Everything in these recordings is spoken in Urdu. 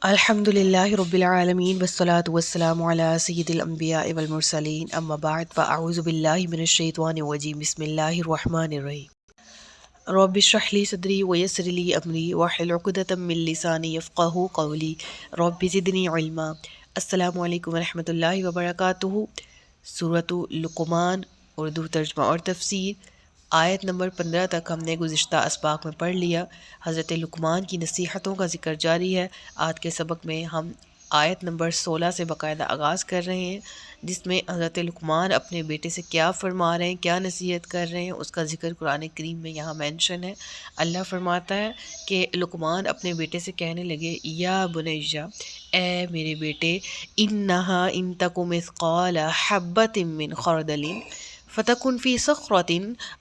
الحمد للہ رب العالمین والصلاة والسلام علی سید الانبیاء والمرسلین اما بعد فاعوذ باللہ من الشیطان الرجیم بسم اللہ الرحمن الرحیم رب اشرح لی صدری ویسر لی امری واحلل عقدۃ من لسانی یفقہوا قولی رب زدنی علما۔ السلام علیکم ورحمۃ اللہ وبرکاتہ۔ سورۃ لقمان اردو ترجمہ اور تفسیر آیت نمبر 15 تک ہم نے گزشتہ اسباق میں پڑھ لیا۔ حضرت لقمان کی نصیحتوں کا ذکر جاری ہے۔ آج کے سبق میں ہم آیت نمبر 16 سے باقاعدہ آغاز کر رہے ہیں، جس میں حضرت لقمان اپنے بیٹے سے کیا فرما رہے ہیں، کیا نصیحت کر رہے ہیں، اس کا ذکر قرآن کریم میں یہاں مینشن ہے۔ اللہ فرماتا ہے کہ لقمان اپنے بیٹے سے کہنے لگے، یا بنیہ، اے میرے بیٹے، انہا ان تک مثقال حبۃ من خردل فتکن فی صخرۃ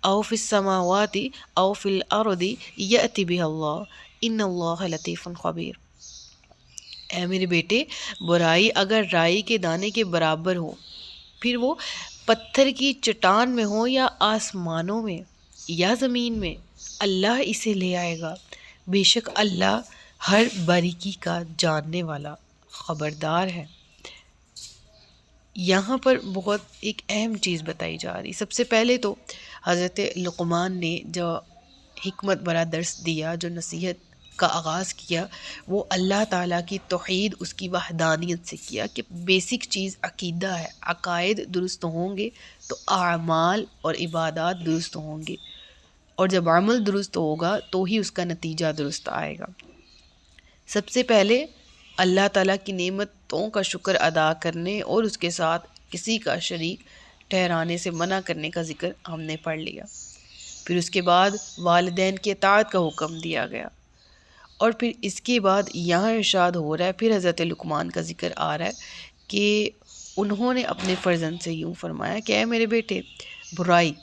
او فی السماوات او فی الارض یأتی بها اللہ ان اللہ لطیف خبیر۔ اے میرے بیٹے، برائی اگر رائی کے دانے کے برابر ہو، پھر وہ پتھر کی چٹان میں ہو یا آسمانوں میں یا زمین میں، اللہ اسے لے آئے گا۔ بے شک اللہ ہر باریکی کا جاننے والا، خبردار ہے۔ یہاں پر بہت ایک اہم چیز بتائی جا رہی۔ سب سے پہلے تو حضرت لقمان نے جو حکمت بھرا درس دیا، جو نصیحت کا آغاز کیا، وہ اللہ تعالیٰ کی توحید، اس کی وحدانیت سے کیا کہ بیسک چیز عقیدہ ہے۔ عقائد درست ہوں گے تو اعمال اور عبادات درست ہوں گے، اور جب عمل درست ہوگا تو ہی اس کا نتیجہ درست آئے گا۔ سب سے پہلے اللہ تعالیٰ کی نعمتوں کا شکر ادا کرنے اور اس کے ساتھ کسی کا شریک ٹھہرانے سے منع کرنے کا ذکر ہم نے پڑھ لیا۔ پھر اس کے بعد والدین کی اطاعت کا حکم دیا گیا، اور پھر اس کے بعد یہاں ارشاد ہو رہا ہے، پھر حضرت لقمان کا ذکر آ رہا ہے کہ انہوں نے اپنے فرزند سے یوں فرمایا کہ اے میرے بیٹے، برائی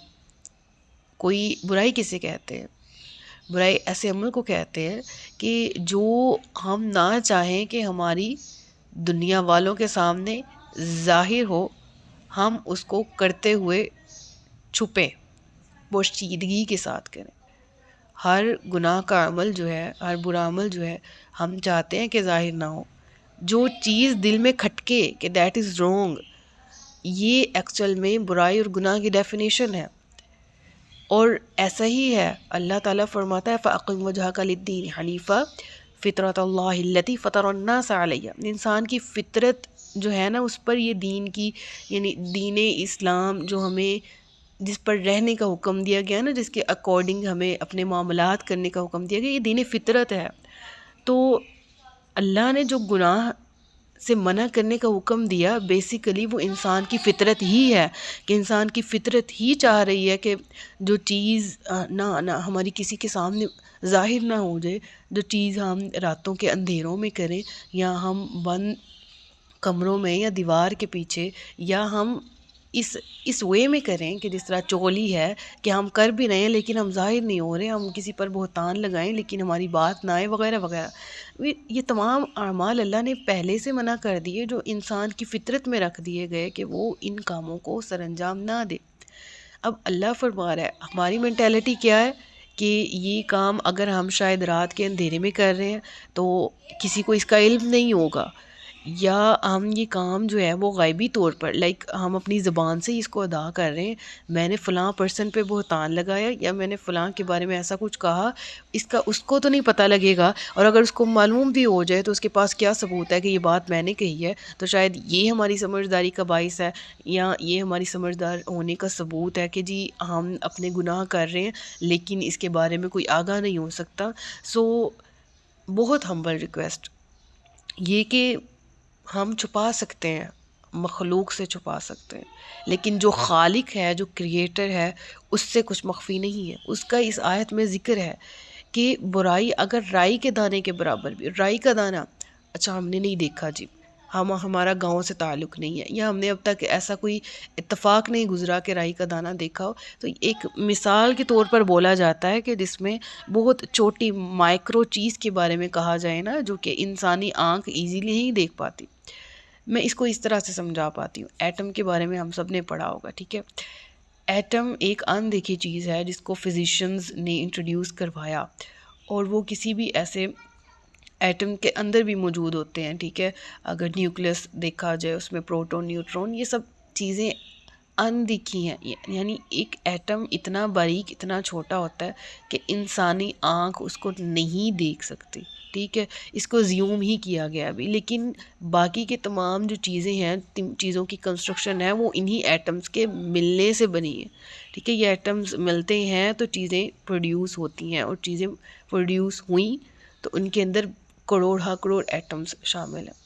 کسے کہتے ہیں؟ برائی ایسے عمل کو کہتے ہیں کہ جو ہم نہ چاہیں کہ ہماری دنیا والوں کے سامنے ظاہر ہو، ہم اس کو کرتے ہوئے چھپیں، پوشیدگی کے ساتھ کریں۔ ہر گناہ کا عمل جو ہے، ہر برا عمل جو ہے، ہم چاہتے ہیں کہ ظاہر نہ ہو۔ جو چیز دل میں کھٹکے کہ دیٹ از رونگ، یہ ایکچوئل میں برائی اور گناہ کی ڈیفینیشن ہے۔ اور ایسا ہی ہے، اللہ تعالیٰ فرماتا ہے فَأَقِمْ وَجْهَكَ لِلدِّينِ حَنِيفًا فِطْرَةَ اللَّهِ الَّتِي فَطَرَ النَّاسَ عَلَيْهَا۔ انسان کی فطرت جو ہے نا، اس پر یہ دین کی، یعنی دین اسلام جو ہمیں جس پر رہنے کا حکم دیا گیا نا، جس کے اکارڈنگ ہمیں اپنے معاملات کرنے کا حکم دیا گیا، یہ دین فطرت ہے۔ تو اللہ نے جو گناہ سے منع کرنے کا حکم دیا، بیسیکلی وہ انسان کی فطرت ہی ہے، کہ انسان کی فطرت ہی چاہ رہی ہے کہ جو چیز نہ ہماری کسی کے سامنے ظاہر نہ ہو جائے، جو چیز ہم راتوں کے اندھیروں میں کریں، یا ہم بند کمروں میں یا دیوار کے پیچھے، یا ہم اس وے میں کریں کہ جس طرح چولی ہے کہ ہم کر بھی رہے ہیں لیکن ہم ظاہر نہیں ہو رہے، ہم کسی پر بہتان لگائیں لیکن ہماری بات نہ آئے، وغیرہ وغیرہ۔ یہ تمام اعمال اللہ نے پہلے سے منع کر دیے، جو انسان کی فطرت میں رکھ دیے گئے کہ وہ ان کاموں کو سر انجام نہ دے۔ اب اللہ فرما رہا ہے، ہماری مینٹیلٹی کیا ہے کہ یہ کام اگر ہم شاید رات کے اندھیرے میں کر رہے ہیں تو کسی کو اس کا علم نہیں ہوگا، یا ہم یہ کام جو ہے وہ غیبی طور پر ہم اپنی زبان سے ہی اس کو ادا کر رہے ہیں، میں نے فلاں پرسن پہ بہتان لگایا، یا میں نے فلاں کے بارے میں ایسا کچھ کہا، اس کو تو نہیں پتہ لگے گا، اور اگر اس کو معلوم بھی ہو جائے تو اس کے پاس کیا ثبوت ہے کہ یہ بات میں نے کہی ہے؟ تو شاید یہ ہماری سمجھداری کا باعث ہے، یا یہ ہماری سمجھدار ہونے کا ثبوت ہے کہ جی ہم اپنے گناہ کر رہے ہیں لیکن اس کے بارے میں کوئی آگاہ نہیں ہو سکتا۔ بہت ہمبل ریکویسٹ یہ کہ ہم چھپا سکتے ہیں، مخلوق سے چھپا سکتے ہیں، لیکن جو خالق ہے، جو کریٹر ہے، اس سے کچھ مخفی نہیں ہے۔ اس کا اس آیت میں ذکر ہے کہ برائی اگر رائی کے دانے کے برابر بھی، رائی کا دانہ، اچھا ہم نے نہیں دیکھا جی، ہمارا گاؤں سے تعلق نہیں ہے، یا ہم نے اب تک ایسا کوئی اتفاق نہیں گزرا کہ رائی کا دانہ دیکھا ہو، تو ایک مثال کے طور پر بولا جاتا ہے کہ جس میں بہت چھوٹی مائکرو چیز کے بارے میں کہا جائے نا، جو کہ انسانی آنکھ ایزیلی نہیں دیکھ پاتی۔ میں اس کو اس طرح سے سمجھا پاتی ہوں، ایٹم کے بارے میں ہم سب نے پڑھا ہوگا، ٹھیک ہے؟ ایٹم ایک اندیکھی چیز ہے جس کو فزیشینز نے انٹروڈیوس کروایا، اور وہ کسی بھی ایسے ایٹم کے اندر بھی موجود ہوتے ہیں، ٹھیک ہے. اگر نیوکلیس دیکھا جائے اس میں پروٹون نیوٹرون یہ سب چیزیں اندیکھی ہیں. یعنی ایک ایٹم اتنا باریک اتنا چھوٹا ہوتا ہے کہ انسانی آنکھ اس کو نہیں دیکھ سکتی، ٹھیک ہے. اس کو زیوم ہی کیا گیا ابھی، لیکن باقی کے تمام جو چیزیں ہیں، چیزوں کی کنسٹرکشن ہے وہ انہی ایٹمز کے ملنے سے بنی ہے، ٹھیک ہے. یہ ایٹمز ملتے ہیں تو چیزیں پروڈیوس ہوتی ہیں، اور چیزیں پروڈیوس ہوئیں تو ان کے اندر کروڑ ایٹمز شامل ہیں.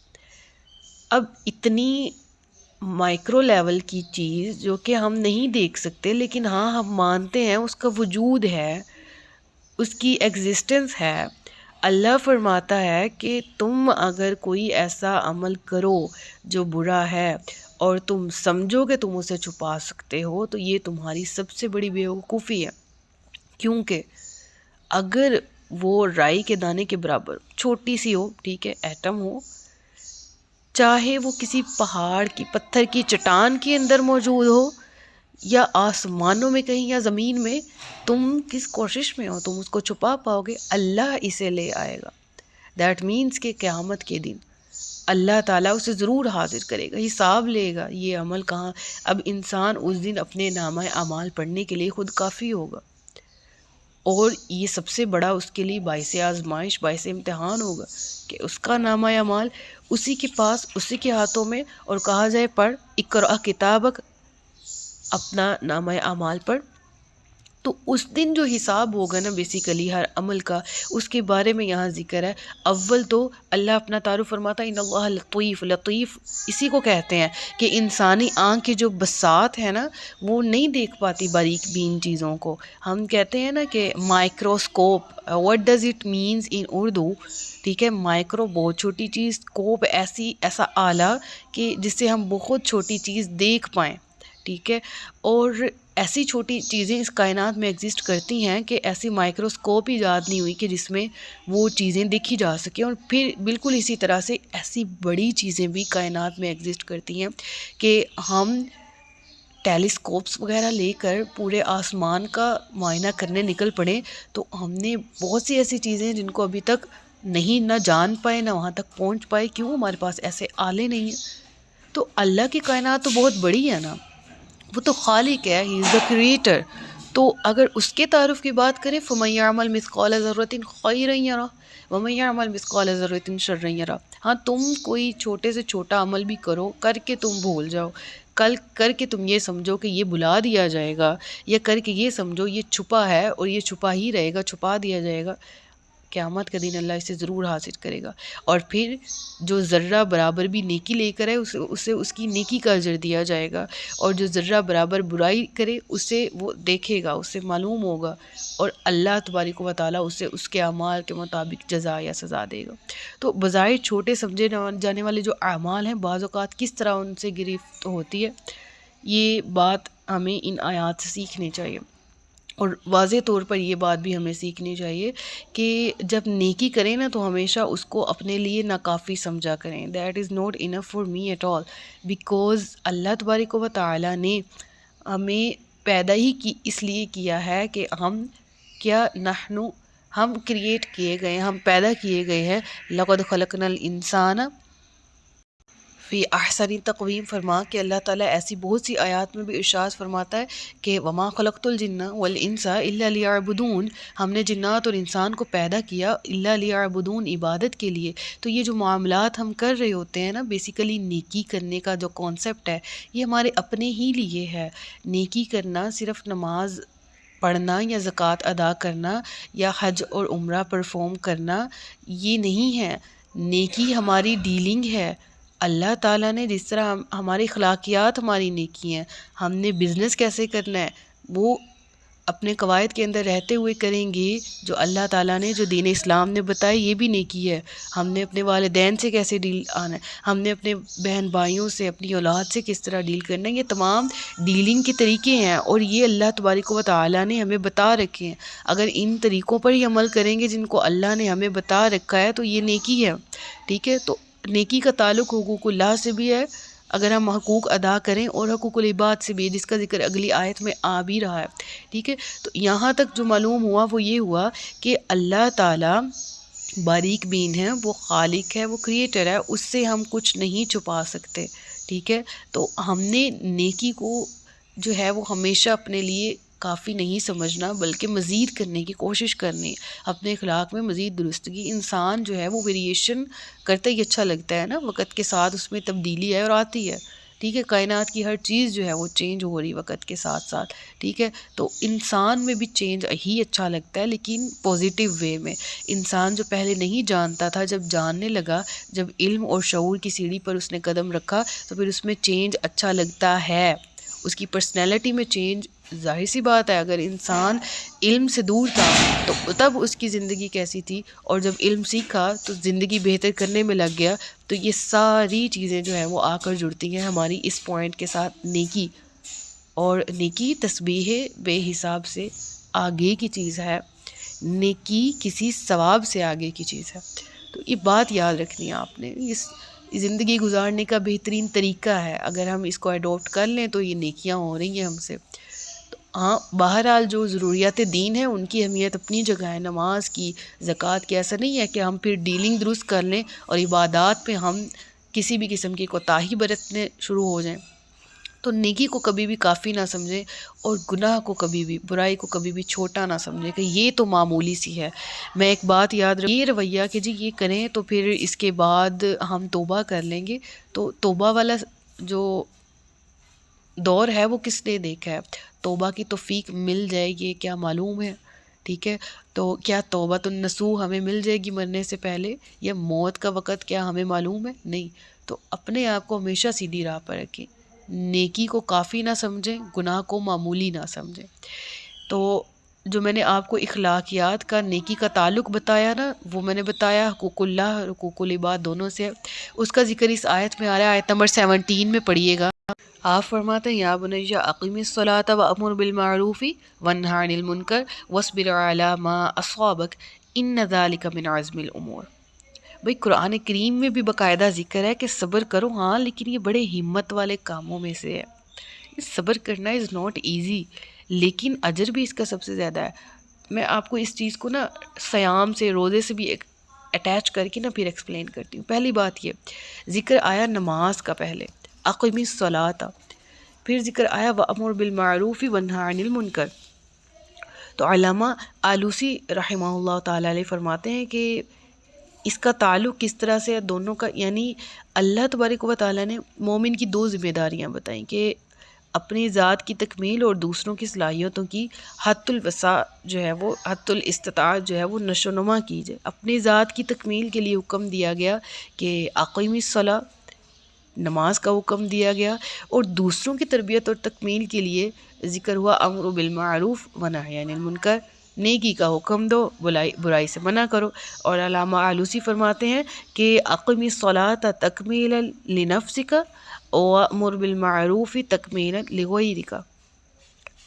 اب اتنی مائکرو لیول کی چیز جو کہ ہم نہیں دیکھ سکتے، لیکن ہاں ہم مانتے ہیں اس کا وجود ہے، اس کی ایگزسٹنس ہے. اللہ فرماتا ہے کہ تم اگر کوئی ایسا عمل کرو جو برا ہے اور تم سمجھو کہ تم اسے چھپا سکتے ہو تو یہ تمہاری سب سے بڑی بیوقوفی ہے. کیونکہ اگر وہ رائی کے دانے کے برابر چھوٹی سی ہو، ٹھیک ہے، ایٹم ہو، چاہے وہ کسی پہاڑ کی پتھر کی چٹان کے اندر موجود ہو یا آسمانوں میں کہیں یا زمین میں، تم کس کوشش میں ہو تم اس کو چھپا پاؤ گے؟ اللہ اسے لے آئے گا. دیٹ مینس کہ قیامت کے دن اللہ تعالیٰ اسے ضرور حاضر کرے گا، حساب لے گا یہ عمل کہاں. اب انسان اس دن اپنے نامہ اعمال پڑھنے کے لیے خود کافی ہوگا، اور یہ سب سے بڑا اس کے لیے باعث آزمائش باعث امتحان ہوگا کہ اس کا نامہ اعمال اسی کے پاس اسی کے ہاتھوں میں، اور کہا جائے پڑھ اقرأ کتابک، اپنا نامہ اعمال پڑھ. تو اس دن جو حساب ہوگا نا بیسیکلی ہر عمل کا، اس کے بارے میں یہاں ذکر ہے. اول تو اللہ اپنا تعارف فرماتا ہے ان اللہ لطیف. لطیف اسی کو کہتے ہیں کہ انسانی آنکھ کی جو بساط ہے نا وہ نہیں دیکھ پاتی باریک بین چیزوں کو. ہم کہتے ہیں نا کہ microscope, what does it means in Urdu, ٹھیک ہے. مائکرو بہت چھوٹی چیز، اسکوپ ایسا آلہ کہ جس سے ہم بہت چھوٹی چیز دیکھ پائیں، ٹھیک ہے. اور ایسی چھوٹی چیزیں اس کائنات میں ایگزسٹ کرتی ہیں کہ ایسی مائکروسکوپ ایجاد نہیں ہوئی کہ جس میں وہ چیزیں دیکھی جا سکیں. اور پھر بالکل اسی طرح سے ایسی بڑی چیزیں بھی کائنات میں ایگزسٹ کرتی ہیں کہ ہم ٹیلیسکوپس وغیرہ لے کر پورے آسمان کا معائنہ کرنے نکل پڑیں تو ہم نے بہت سی ایسی چیزیں جن کو ابھی تک نہیں نہ جان پائے نہ وہاں تک پہنچ پائے. کیوں؟ ہمارے پاس ایسے آلے نہیں ہیں. تو اللہ کی کائنات تو بہت بڑی ہے نا، وہ تو خالق ہے، ہی از دا کریٹر. تو اگر اس کے تعارف کی بات کریں فَمَن يَعْمَلْ مِثْقَالَ ذَرَّةٍ خَيْرًا يَرَهُ وَمَن يَعْمَلْ مِثْقَالَ ذَرَّةٍ شَرًّا يَرَهُ. ہاں تم کوئی چھوٹے سے چھوٹا عمل بھی کرو، کر کے تم بھول جاؤ، کل کر کے تم یہ سمجھو کہ یہ بلا دیا جائے گا، یا کر کے یہ سمجھو یہ چھپا ہے اور یہ چھپا ہی رہے گا، چھپا دیا جائے گا، قیامت کا دن اللہ اسے ضرور حاصل کرے گا. اور پھر جو ذرہ برابر بھی نیکی لے کر ہے اسے اس کی نیکی کا اجر دیا جائے گا، اور جو ذرہ برابر برائی کرے اسے وہ دیکھے گا، اسے معلوم ہوگا، اور اللہ تبارک و تعالیٰ اسے اس کے اعمال کے مطابق جزا یا سزا دے گا. تو بظاہر چھوٹے سمجھے جانے والے جو اعمال ہیں بعض اوقات کس طرح ان سے گرفت ہوتی ہے، یہ بات ہمیں ان آیات سے سیکھنی چاہیے. اور واضح طور پر یہ بات بھی ہمیں سیکھنی چاہیے کہ جب نیکی کریں نا تو ہمیشہ اس کو اپنے لیے ناکافی سمجھا کریں. That is not enough for me at all, because اللہ تبارک و تعالیٰ نے ہمیں پیدا ہی اس لیے کیا ہے کہ ہم کریٹ کیے گئے، ہم پیدا کیے گئے ہیں. لقد خلقنا الانسان فی احسن تقویم، فرما کہ اللہ تعالیٰ ایسی بہت سی آیات میں بھی ارشاد فرماتا ہے کہ وما خلقت الجن والانس الا لیعبدون، ہم نے جنات اور انسان کو پیدا کیا الا لیعبدون، عبادت کے لیے. تو یہ جو معاملات ہم کر رہے ہوتے ہیں نا، بیسیکلی نیکی کرنے کا جو کانسیپٹ ہے یہ ہمارے اپنے ہی لیے ہے. نیکی کرنا صرف نماز پڑھنا یا زکوٰۃ ادا کرنا یا حج اور عمرہ پرفارم کرنا یہ نہیں ہے. نیکی ہماری ڈیلنگ ہے. اللہ تعالیٰ نے جس طرح ہماری اخلاقیات ہماری نیکی ہیں، ہم نے بزنس کیسے کرنا ہے وہ اپنے قواعد کے اندر رہتے ہوئے کریں گے. جو اللہ تعالیٰ نے جو دین اسلام نے بتایا یہ بھی نیکی ہے. ہم نے اپنے والدین سے کیسے ڈیل آنا ہے، ہم نے اپنے بہن بھائیوں سے اپنی اولاد سے کس طرح ڈیل کرنا ہے، یہ تمام ڈیلنگ کے طریقے ہیں اور یہ اللہ تبارک و تعالیٰ نے ہمیں بتا رکھے ہیں. اگر ان طریقوں پر ہی عمل کریں گے جن کو اللہ نے ہمیں بتا رکھا ہے تو یہ نیکی ہے. ٹھیک ہے، تو نیکی کا تعلق حقوق اللہ سے بھی ہے اگر ہم حقوق ادا کریں، اور حقوق العباد سے بھی، جس کا ذکر اگلی آیت میں آ بھی رہا ہے. ٹھیک ہے، تو یہاں تک جو معلوم ہوا وہ یہ ہوا کہ اللہ تعالیٰ باریک بین ہے، وہ خالق ہے، وہ کریٹر ہے، اس سے ہم کچھ نہیں چھپا سکتے، ٹھیک ہے؟ تو ہم نے نیکی کو جو ہے وہ ہمیشہ اپنے لیے کافی نہیں سمجھنا، بلکہ مزید کرنے کی کوشش کرنی، اپنے اخلاق میں مزید درستگی۔ انسان جو ہے وہ ویریشن کرتا ہی اچھا لگتا ہے نا، وقت کے ساتھ اس میں تبدیلی ہے اور آتی ہے، ٹھیک ہے؟ کائنات کی ہر چیز جو ہے وہ چینج ہو رہی وقت کے ساتھ ساتھ، ٹھیک ہے؟ تو انسان میں بھی چینج ہی اچھا لگتا ہے، لیکن پازیٹیو وے میں۔ انسان جو پہلے نہیں جانتا تھا، جب جاننے لگا، جب علم اور شعور کی سیڑھی پر اس نے قدم رکھا، تو پھر اس میں چینج اچھا لگتا ہے، اس کی پرسنالٹی میں چینج۔ ظاہر سی بات ہے، اگر انسان علم سے دور تھا تو تب اس کی زندگی کیسی تھی، اور جب علم سیکھا تو زندگی بہتر کرنے میں لگ گیا۔ تو یہ ساری چیزیں جو ہیں وہ آ کر جڑتی ہیں ہماری اس پوائنٹ کے ساتھ، نیکی۔ اور نیکی تسبیح بے حساب سے آگے کی چیز ہے، نیکی کسی ثواب سے آگے کی چیز ہے۔ تو یہ بات یاد رکھنی ہے آپ نے، اس زندگی گزارنے کا بہترین طریقہ ہے، اگر ہم اس کو اڈاپٹ کر لیں تو یہ نیکیاں ہو رہی ہیں ہم سے۔ تو ہاں، بہرحال جو ضروریات دین ہیں ان کی اہمیت اپنی جگہ ہے، نماز کی، زکوٰۃ کی۔ ایسا نہیں ہے کہ ہم پھر ڈیلنگ درست کر لیں اور عبادات پہ ہم کسی بھی قسم کی کوتاہی برتنے شروع ہو جائیں۔ تو نیکی کو کبھی بھی کافی نہ سمجھیں، اور گناہ کو کبھی بھی، برائی کو کبھی بھی چھوٹا نہ سمجھیں کہ یہ تو معمولی سی ہے۔ میں ایک بات یاد رکھ، یہ رویہ کہ جی یہ کریں تو پھر اس کے بعد ہم توبہ کر لیں گے، تو توبہ والا جو دور ہے وہ کس نے دیکھا ہے؟ توبہ کی توفیق مل جائے گی کیا معلوم ہے، ٹھیک ہے؟ تو کیا توبۃ النصوح ہمیں مل جائے گی مرنے سے پہلے، یا موت کا وقت کیا ہمیں معلوم ہے؟ نہیں۔ تو اپنے آپ کو ہمیشہ سیدھی راہ پر رکھیں، نیکی کو کافی نہ سمجھیں، گناہ کو معمولی نہ سمجھیں۔ تو جو میں نے آپ کو اخلاقیات کا، نیکی کا تعلق بتایا نا، وہ میں نے بتایا حقوق اللہ، حقوق العباد دونوں سے، اس کا ذکر اس آیت میں آ رہا ہے، آیت نمبر 17 میں پڑھیے گا۔ آپ فرماتے ہیں، یا بنی اقیم الصلاۃ وامر بالمعروف وانہی عن المنکر واصبر علی ما اصابک ان ذلک من عزم الامور۔ بھئی قرآن کریم میں بھی باقاعدہ ذکر ہے کہ صبر کرو، ہاں، لیکن یہ بڑے ہمت والے کاموں میں سے ہے۔ صبر کرنا از ناٹ ایزی، لیکن اجر بھی اس کا سب سے زیادہ ہے۔ میں آپ کو اس چیز کو نا صیام سے، روزے سے بھی اٹیچ کر کے نا پھر ایکسپلین کرتی ہوں۔ پہلی بات یہ ذکر آیا نماز کا، پہلے اقیم الصلاۃ، پھر ذکر آیا وامر بالمعروف وانہی عن المنکر۔ تو علامہ آلوسی رحمہ اللہ تعالی علیہ فرماتے ہیں کہ اس کا تعلق کس طرح سے ہے دونوں کا، یعنی اللہ تبارک و تعالیٰ نے مومن کی دو ذمہ داریاں بتائیں کہ اپنی ذات کی تکمیل اور دوسروں کی صلاحیتوں کی حد الوسع جو ہے وہ، حد الاستطاعت جو ہے وہ نشو و نما کی جائے۔ اپنی ذات کی تکمیل کے لیے حکم دیا گیا کہ اقیم الصلاۃ، نماز کا حکم دیا گیا، اور دوسروں کی تربیت اور تکمیل کے لیے ذکر ہوا امر بالمعروف ونہی عن المنکر، نیکی کا حکم دو، برائی سے منع کرو۔ اور علامہ آلوسی فرماتے ہیں کہ اقیم الصلاۃ تکمیلا لنفسک وامر بالمعروف تکمیلا لغیرک۔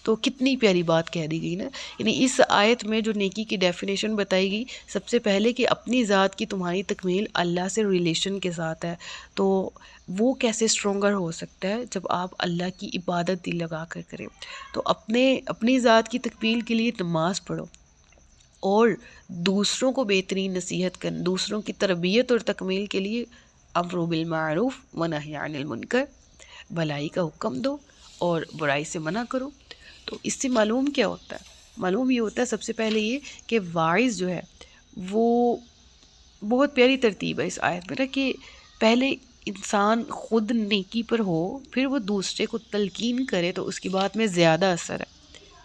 تو کتنی پیاری بات کہہ دی گئی نا، یعنی اس آیت میں جو نیکی کی ڈیفینیشن بتائی گئی، سب سے پہلے کہ اپنی ذات کی تمہاری تکمیل اللہ سے ریلیشن کے ساتھ ہے۔ تو وہ کیسے اسٹرونگر ہو سکتا ہے؟ جب آپ اللہ کی عبادت دل لگا کر کریں۔ تو اپنی ذات کی تکمیل کے لیے نماز پڑھو، اور دوسروں کو بہترین نصیحت کریں، دوسروں کی تربیت اور تکمیل کے لیے امر بالمعروف ونہی عن المنکر، بھلائی کا حکم دو اور برائی سے منع کرو۔ تو اس سے معلوم کیا ہوتا ہے؟ معلوم یہ ہوتا ہے سب سے پہلے یہ کہ واعظ جو ہے وہ، بہت پیاری ترتیب ہے اس آیت میں نا، کہ پہلے انسان خود نیکی پر ہو، پھر وہ دوسرے کو تلقین کرے، تو اس کی بات میں زیادہ اثر ہے،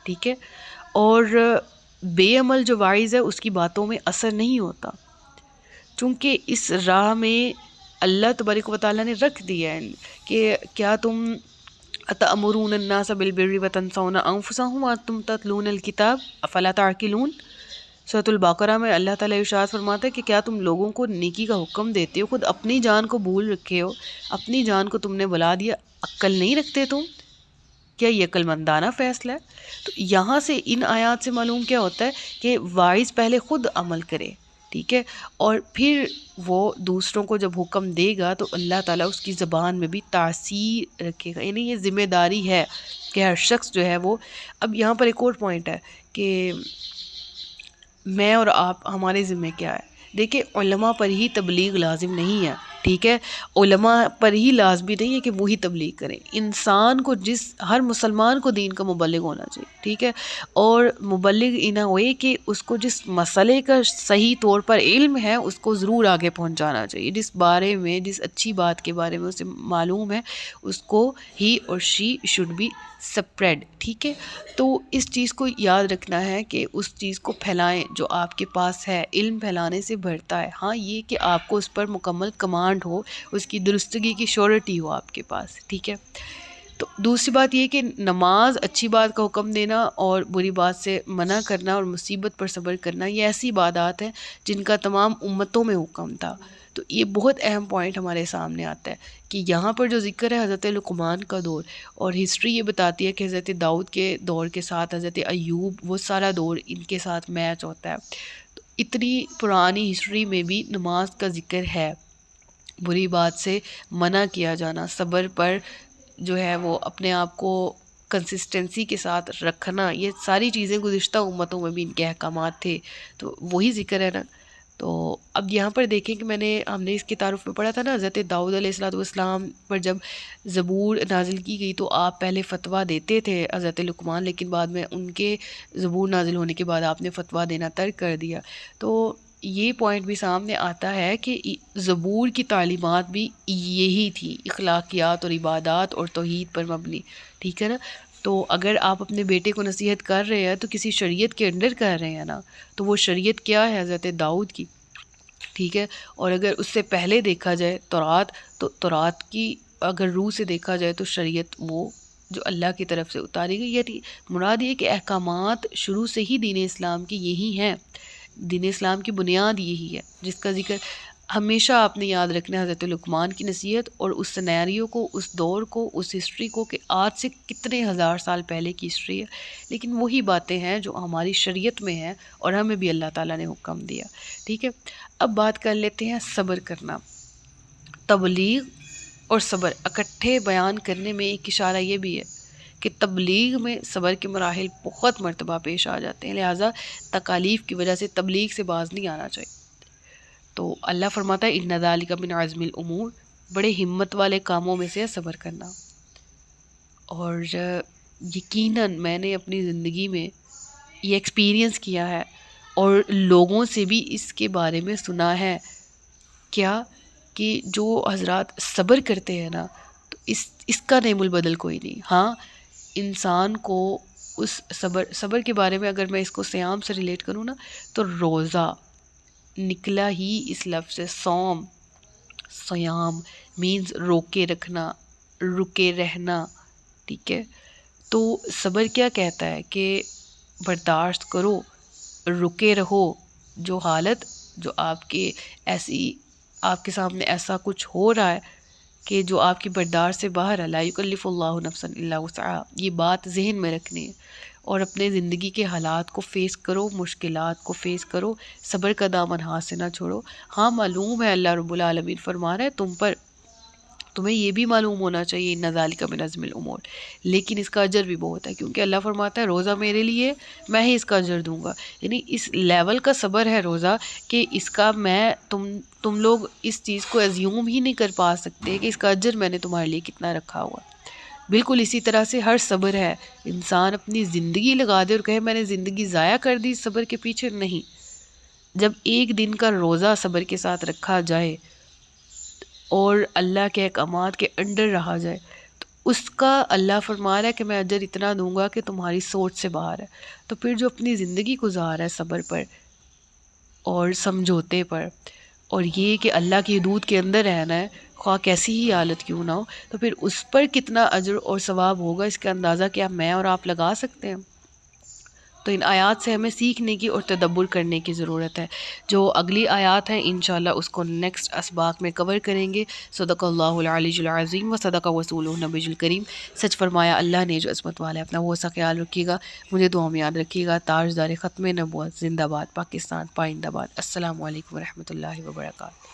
ٹھیک ہے؟ اور بے عمل جو واعظ ہے اس کی باتوں میں اثر نہیں ہوتا، چونکہ اس راہ میں اللہ تبارک و تعالیٰ نے رکھ دیا ہے کہ کیا تم اتأمرون الناس بالبر وتنسون انفسکم وانتم تتلون الکتاب افلا تعقلون۔ سورۃ البقرہ میں اللہ تعالیٰ ارشاد فرماتا ہے کہ کیا تم لوگوں کو نیکی کا حکم دیتے ہو، خود اپنی جان کو بھول رکھے ہو، اپنی جان کو تم نے بلا دیا، عقل نہیں رکھتے تم؟ کیا یہ عقل مندانہ فیصلہ ہے؟ تو یہاں سے ان آیات سے معلوم کیا ہوتا ہے کہ واعظ پہلے خود عمل کرے، ٹھیک ہے، اور پھر وہ دوسروں کو جب حکم دے گا تو اللہ تعالیٰ اس کی زبان میں بھی تاثیر رکھے گا، یعنی یہ ذمہ داری ہے کہ ہر شخص جو ہے وہ۔ اب یہاں پر ایک اور پوائنٹ ہے کہ میں اور آپ، ہمارے ذمہ کیا ہے دیکھیں علماء پر ہی تبلیغ لازم نہیں ہے، ٹھیک ہے، علماء پر ہی لازمی نہیں ہے کہ وہی تبلیغ کریں، انسان کو ہر مسلمان کو دین کا مبلغ ہونا چاہیے، ٹھیک ہے، اور مبلغ نہ ہوئے کہ اس کو جس مسئلے کا صحیح طور پر علم ہے اس کو ضرور آگے پہنچانا چاہیے، جس بارے میں، جس اچھی بات کے بارے میں اسے معلوم ہے اس کو ہی اور شی شوڈ بی سپریڈ، ٹھیک ہے۔ تو اس چیز کو یاد رکھنا ہے کہ اس چیز کو پھیلائیں جو آپ کے پاس ہے، علم پھیلانے سے بڑھتا ہے، ہاں یہ کہ آپ کو اس پر مکمل کمانڈ ہو، اس کی درستگی کی شیورٹی ہو آپ کے پاس، ٹھیک ہے۔ تو دوسری بات یہ کہ نماز، اچھی بات کا حکم دینا اور بری بات سے منع کرنا اور مصیبت پر صبر کرنا، یہ ایسی عبادات ہیں جن کا تمام امتوں میں حکم تھا۔ تو یہ بہت اہم پوائنٹ ہمارے سامنے آتا ہے کہ یہاں پر جو ذکر ہے حضرت لقمان کا دور، اور ہسٹری یہ بتاتی ہے کہ حضرت داؤد کے دور کے ساتھ حضرت ایوب، وہ سارا دور ان کے ساتھ میچ ہوتا ہے۔ تو اتنی پرانی ہسٹری میں بھی نماز کا ذکر ہے، بری بات سے منع کیا جانا، صبر پر جو ہے وہ اپنے آپ کو کنسسٹنسی کے ساتھ رکھنا، یہ ساری چیزیں گزشتہ امتوں میں بھی ان کے احکامات تھے، تو وہی ذکر ہے نا۔ تو اب یہاں پر دیکھیں کہ ہم نے اس کی تعارف میں پڑھا تھا نا، حضرت داؤد علیہ السلام پر جب زبور نازل کی گئی تو آپ پہلے فتویٰ دیتے تھے حضرت لقمان، لیکن بعد میں ان کے زبور نازل ہونے کے بعد آپ نے فتویٰ دینا ترک کر دیا۔ تو یہ پوائنٹ بھی سامنے آتا ہے کہ زبور کی تعلیمات بھی یہی تھی، اخلاقیات اور عبادات اور توحید پر مبنی، ٹھیک ہے نا۔ تو اگر آپ اپنے بیٹے کو نصیحت کر رہے ہیں تو کسی شریعت کے انڈر کر رہے ہیں نا، تو وہ شریعت کیا ہے؟ حضرت داؤد کی، ٹھیک ہے۔ اور اگر اس سے پہلے دیکھا جائے تورات، تو تورات کی اگر روح سے دیکھا جائے تو شریعت وہ جو اللہ کی طرف سے اتاری گئی، یعنی مراد یہ کہ احکامات شروع سے ہی دین اسلام کی یہی ہیں، دین اسلام کی بنیاد یہی ہے جس کا ذکر ہمیشہ آپ نے یاد رکھنا ہے، حضرت لقمان کی نصیحت اور اس سینیریو کو، اس دور کو، اس ہسٹری کو کہ آج سے کتنے ہزار سال پہلے کی ہسٹری ہے، لیکن وہی باتیں ہیں جو ہماری شریعت میں ہیں اور ہمیں بھی اللہ تعالیٰ نے حکم دیا، ٹھیک ہے۔ اب بات کر لیتے ہیں صبر کرنا۔ تبلیغ اور صبر اکٹھے بیان کرنے میں ایک اشارہ یہ بھی ہے کہ تبلیغ میں صبر کے مراحل بہت مرتبہ پیش آ جاتے ہیں، لہٰذا تکالیف کی وجہ سے تبلیغ سے باز نہیں آنا چاہیے۔ تو اللہ فرماتا ہے ان ذالک من عزم الامور، بڑے ہمت والے کاموں میں سے ہے صبر کرنا۔ اور یقیناً میں نے اپنی زندگی میں یہ ایکسپیرینس کیا ہے اور لوگوں سے بھی اس کے بارے میں سنا ہے، کیا کہ جو حضرات صبر کرتے ہیں نا، تو اس کا نعم البدل کوئی نہیں۔ ہاں انسان کو اس صبر کے بارے میں اگر میں اس کو صیام سے ریلیٹ کروں نا، تو روزہ نکلا ہی اس لفظ سے، صوم، صیام مینز روکے رکھنا، رکے رہنا، ٹھیک ہے۔ تو صبر کیا کہتا ہے کہ برداشت کرو، رکے رہو، جو حالت، جو آپ کے سامنے ایسا کچھ ہو رہا ہے کہ جو آپ کی برداشت سے باہر ہے، لا یکلف اللہ نفسا الا وسعہا، یہ بات ذہن میں رکھنی ہے اور اپنے زندگی کے حالات کو فیس کرو، مشکلات کو فیس کرو، صبر کا دامن ہاتھ سے نہ چھوڑو۔ ہاں معلوم ہے اللہ رب العالمین فرما رہا ہے تمہیں یہ بھی معلوم ہونا چاہیے ان ذالک من عزم الامور، لیکن اس کا اجر بھی بہت ہے، کیونکہ اللہ فرماتا ہے روزہ میرے لیے، میں ہی اس کا اجر دوں گا، یعنی اس لیول کا صبر ہے روزہ کہ اس کا تم لوگ اس چیز کو ایزیوم ہی نہیں کر پا سکتے کہ اس کا اجر میں نے تمہارے لیے کتنا رکھا ہوا۔ بالکل اسی طرح سے ہر صبر ہے، انسان اپنی زندگی لگا دے اور کہے میں نے زندگی ضائع کر دی صبر کے پیچھے، نہیں۔ جب ایک دن کا روزہ صبر کے ساتھ رکھا جائے اور اللہ کے احکامات کے انڈر رہا جائے تو اس کا اللہ فرما رہا ہے کہ میں اجر اتنا دوں گا کہ تمہاری سوچ سے باہر ہے۔ تو پھر جو اپنی زندگی گزار ہے صبر پر اور سمجھوتے پر، اور یہ کہ اللہ کی حدود کے اندر رہنا ہے خواہ کیسی ہی حالت کیوں نہ ہو، تو پھر اس پر کتنا اجر اور ثواب ہوگا اس کا اندازہ کیا میں اور آپ لگا سکتے ہیں؟ تو ان آیات سے ہمیں سیکھنے کی اور تدبر کرنے کی ضرورت ہے۔ جو اگلی آیات ہیں انشاءاللہ اس کو نیکسٹ اسباق میں کور کریں گے۔ صدق اللہ العلی العظیم و صدق رسولہ النبی الکریم، سچ فرمایا اللہ نے جو عظمت والا ہے۔ اپنا وہ سا خیال رکھیے گا، مجھے دعا میں یاد رکھیے گا۔ تاجدار ختم نبوت زندہ باد، پاکستان پائندہ باد۔ السلام علیکم ورحمۃ اللہ وبرکاتہ۔